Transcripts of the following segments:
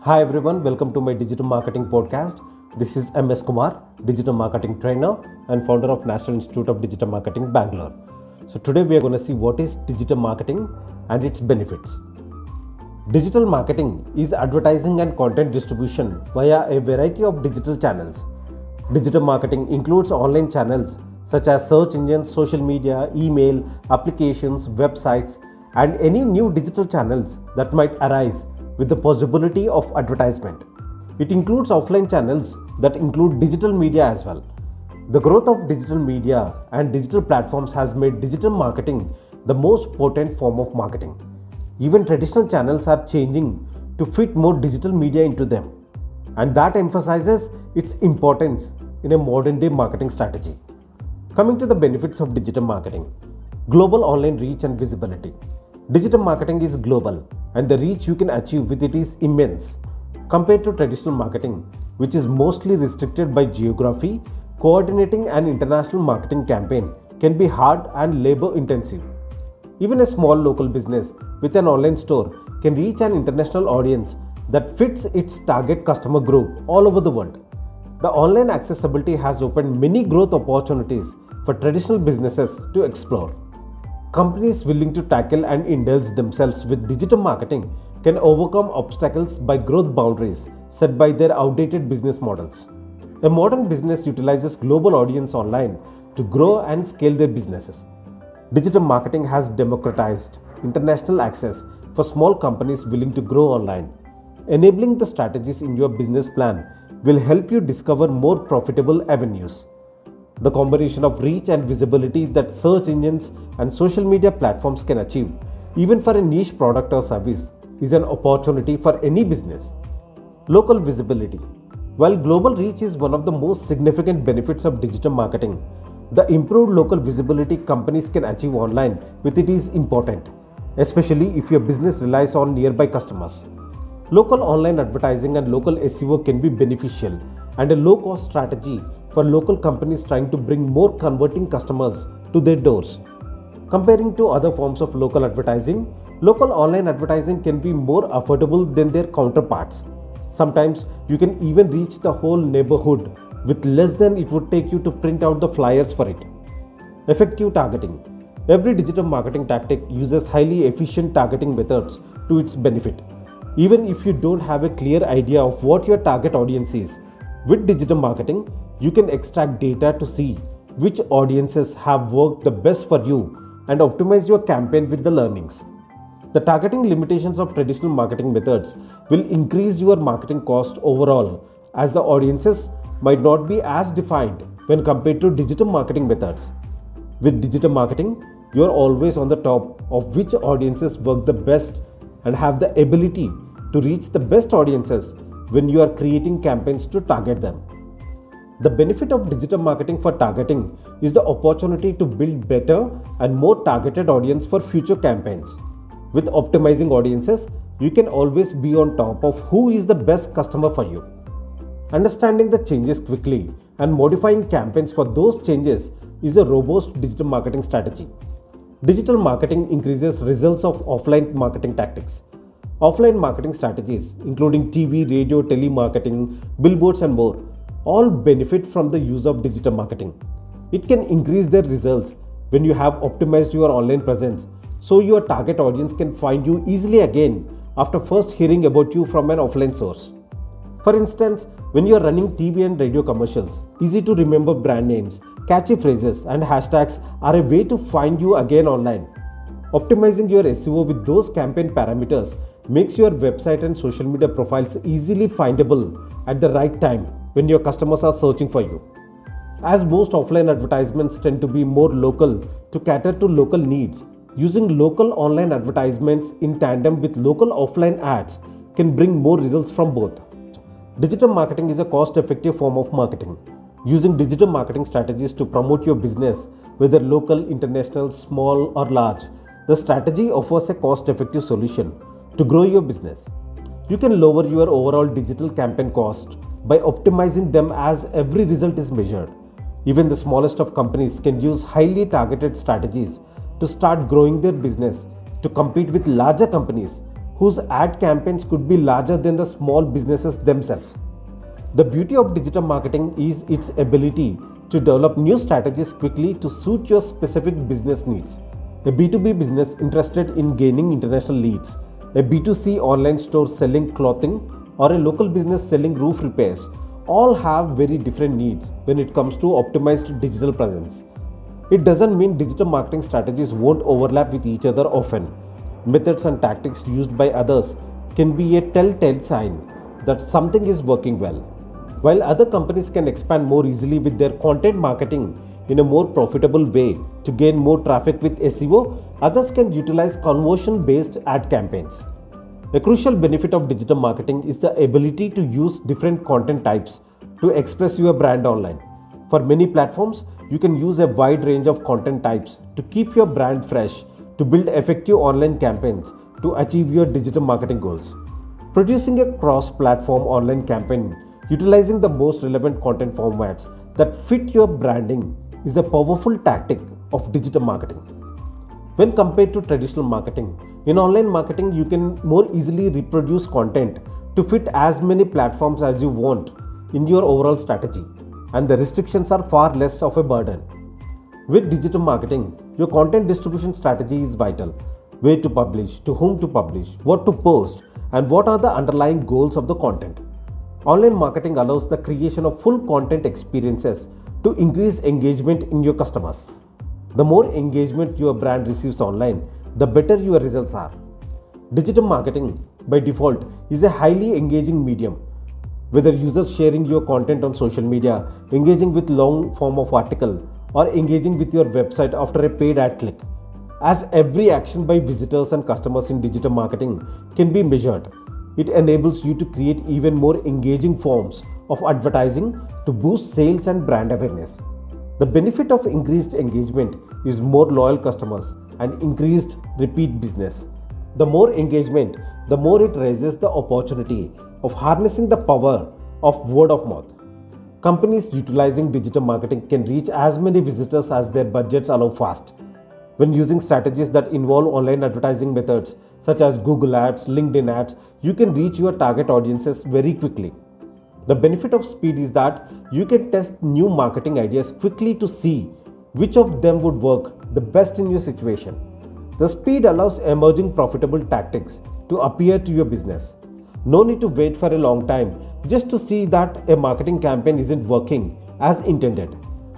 Hi everyone, welcome to my digital marketing podcast. This is MS Kumar, digital marketing trainer and founder of National Institute of Digital Marketing, Bangalore. So today we are going to see what is digital marketing and its benefits. Digital marketing is advertising and content distribution via a variety of digital channels. Digital marketing includes online channels such as search engines, social media, email, applications, websites, and any new digital channels that might arise with the possibility of advertisement. It includes offline channels that include digital media as well. The growth of digital media and digital platforms has made digital marketing the most potent form of marketing. Even traditional channels are changing to fit more digital media into them, and that emphasizes its importance in a modern day marketing strategy. Coming to the benefits of digital marketing: global online reach and visibility. Digital marketing is global, and the reach you can achieve with it is immense. Compared to traditional marketing, which is mostly restricted by geography, coordinating an international marketing campaign can be hard and labor intensive. Even a small local business with an online store can reach an international audience that fits its target customer group all over the world. The online accessibility has opened many growth opportunities for traditional businesses to explore. Companies willing to tackle and indulge themselves with digital marketing can overcome obstacles by growth boundaries set by their outdated business models. A modern business utilizes global audience online to grow and scale their businesses. Digital marketing has democratized international access for small companies willing to grow online. Enabling the strategies in your business plan will help you discover more profitable avenues. The combination of reach and visibility that search engines and social media platforms can achieve, even for a niche product or service, is an opportunity for any business. Local visibility. While global reach is one of the most significant benefits of digital marketing, the improved local visibility companies can achieve online with it is important, especially if your business relies on nearby customers. Local online advertising and local SEO can be beneficial and a low-cost strategy for local companies trying to bring more converting customers to their doors. Comparing to other forms of local advertising, local online advertising can be more affordable than their counterparts. Sometimes you can even reach the whole neighborhood with less than it would take you to print out the flyers for it. Effective targeting. Every digital marketing tactic uses highly efficient targeting methods to its benefit. Even if you don't have a clear idea of what your target audience is, with digital marketing, you can extract data to see which audiences have worked the best for you and optimize your campaign with the learnings. The targeting limitations of traditional marketing methods will increase your marketing cost overall, as the audiences might not be as defined when compared to digital marketing methods. With digital marketing, you are always on the top of which audiences work the best and have the ability to reach the best audiences when you are creating campaigns to target them. The benefit of digital marketing for targeting is the opportunity to build better and more targeted audience for future campaigns. With optimizing audiences, you can always be on top of who is the best customer for you. Understanding the changes quickly and modifying campaigns for those changes is a robust digital marketing strategy. Digital marketing increases results of offline marketing tactics. Offline marketing strategies, including TV, radio, telemarketing, billboards, and more, all benefit from the use of digital marketing. It can increase their results when you have optimized your online presence so your target audience can find you easily again after first hearing about you from an offline source. For instance, when you are running TV and radio commercials, easy to remember brand names, catchy phrases, and hashtags are a way to find you again online. Optimizing your SEO with those campaign parameters makes your website and social media profiles easily findable at the right time when your customers are searching for you. As most offline advertisements tend to be more local to cater to local needs, using local online advertisements in tandem with local offline ads can bring more results from both. Digital marketing is a cost-effective form of marketing. Using digital marketing strategies to promote your business, whether local, international, small, or large, the strategy offers a cost-effective solution to grow your business. You can lower your overall digital campaign cost by optimizing them as every result is measured. Even the smallest of companies can use highly targeted strategies to start growing their business to compete with larger companies whose ad campaigns could be larger than the small businesses themselves. The beauty of digital marketing is its ability to develop new strategies quickly to suit your specific business needs. A B2B business interested in gaining international leads, a B2C online store selling clothing, or a local business selling roof repairs all have very different needs when it comes to optimized digital presence. It doesn't mean digital marketing strategies won't overlap with each other often. Methods and tactics used by others can be a telltale sign that something is working well. While other companies can expand more easily with their content marketing in a more profitable way to gain more traffic with SEO, others can utilize conversion-based ad campaigns. A crucial benefit of digital marketing is the ability to use different content types to express your brand online. For many platforms, you can use a wide range of content types to keep your brand fresh, to build effective online campaigns, to achieve your digital marketing goals. Producing a cross-platform online campaign utilizing the most relevant content formats that fit your branding is a powerful tactic of digital marketing. When compared to traditional marketing, in online marketing you can more easily reproduce content to fit as many platforms as you want in your overall strategy, and the restrictions are far less of a burden. With digital marketing, your content distribution strategy is vital. Where to publish, to whom to publish, what to post, and what are the underlying goals of the content. Online marketing allows the creation of full content experiences to increase engagement in your customers. The more engagement your brand receives online, the better your results are. Digital marketing, by default, is a highly engaging medium. Whether users sharing your content on social media, engaging with long form of article, or engaging with your website after a paid ad click. As every action by visitors and customers in digital marketing can be measured, it enables you to create even more engaging forms of advertising to boost sales and brand awareness. The benefit of increased engagement is more loyal customers and increased repeat business. The more engagement, the more it raises the opportunity of harnessing the power of word of mouth. Companies utilizing digital marketing can reach as many visitors as their budgets allow fast. When using strategies that involve online advertising methods such as Google Ads, LinkedIn Ads, you can reach your target audiences very quickly. The benefit of speed is that you can test new marketing ideas quickly to see which of them would work the best in your situation. The speed allows emerging profitable tactics to appear to your business. No need to wait for a long time just to see that a marketing campaign isn't working as intended.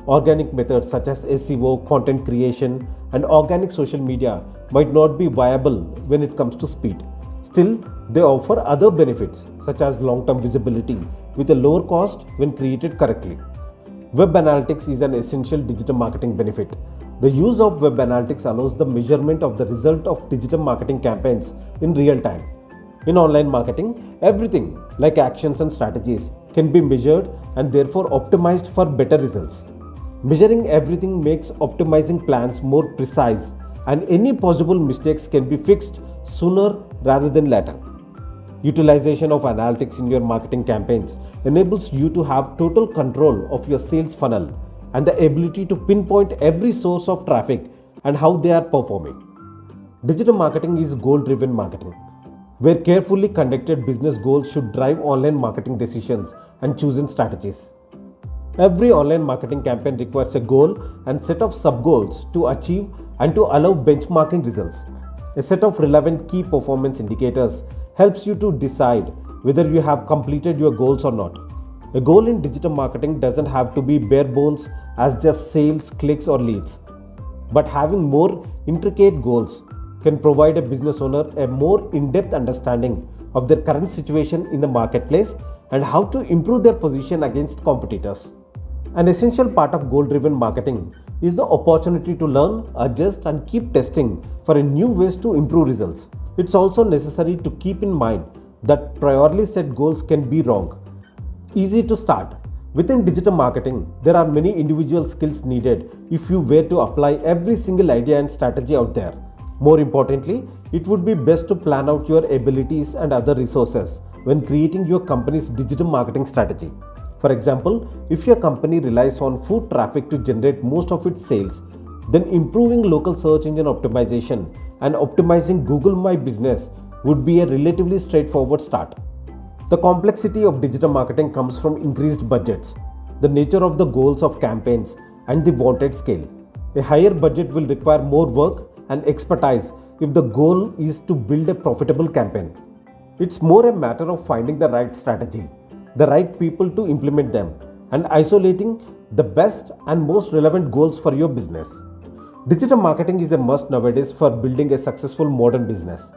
Organic methods such as SEO, content creation, and organic social media might not be viable when it comes to speed. Still, they offer other benefits such as long-term visibility with a lower cost when created correctly. Web analytics is an essential digital marketing benefit. The use of web analytics allows the measurement of the result of digital marketing campaigns in real time. In online marketing, everything like actions and strategies can be measured and therefore optimized for better results. Measuring everything makes optimizing plans more precise, and any possible mistakes can be fixed sooner rather than later. Utilization of analytics in your marketing campaigns enables you to have total control of your sales funnel and the ability to pinpoint every source of traffic and how they are performing. Digital marketing is goal-driven marketing, where carefully conducted business goals should drive online marketing decisions and chosen strategies. Every online marketing campaign requires a goal and set of sub-goals to achieve and to allow benchmarking results. A set of relevant key performance indicators helps you to decide whether you have completed your goals or not. A goal in digital marketing doesn't have to be bare bones as just sales, clicks, or leads. But having more intricate goals can provide a business owner a more in-depth understanding of their current situation in the marketplace and how to improve their position against competitors. An essential part of goal-driven marketing is the opportunity to learn, adjust, and keep testing for new ways to improve results. It's also necessary to keep in mind that priorly set goals can be wrong. Easy to start. Within digital marketing, there are many individual skills needed if you were to apply every single idea and strategy out there. More importantly, it would be best to plan out your abilities and other resources when creating your company's digital marketing strategy. For example, if your company relies on food traffic to generate most of its sales, then improving local search engine optimization and optimizing Google My Business would be a relatively straightforward start. The complexity of digital marketing comes from increased budgets, the nature of the goals of campaigns, and the wanted scale. A higher budget will require more work and expertise if the goal is to build a profitable campaign. It's more a matter of finding the right strategy, the right people to implement them, and isolating the best and most relevant goals for your business. Digital marketing is a must nowadays for building a successful modern business.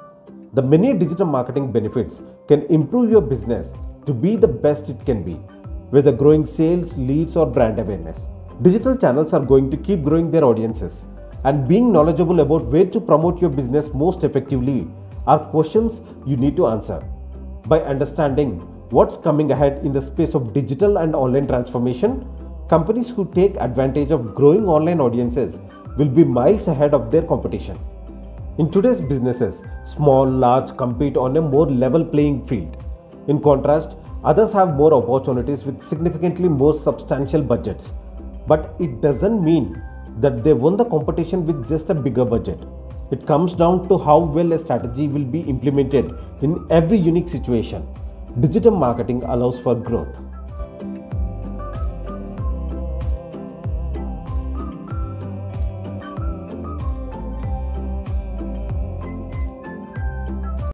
The many digital marketing benefits can improve your business to be the best it can be, whether growing sales, leads, or brand awareness. Digital channels are going to keep growing their audiences, and being knowledgeable about where to promote your business most effectively are questions you need to answer. By understanding what's coming ahead in the space of digital and online transformation, companies who take advantage of growing online audiences will be miles ahead of their competition. In today's businesses, small, large compete on a more level playing field. In contrast, others have more opportunities with significantly more substantial budgets. But it doesn't mean that they won the competition with just a bigger budget. It comes down to how well a strategy will be implemented in every unique situation. Digital marketing allows for growth.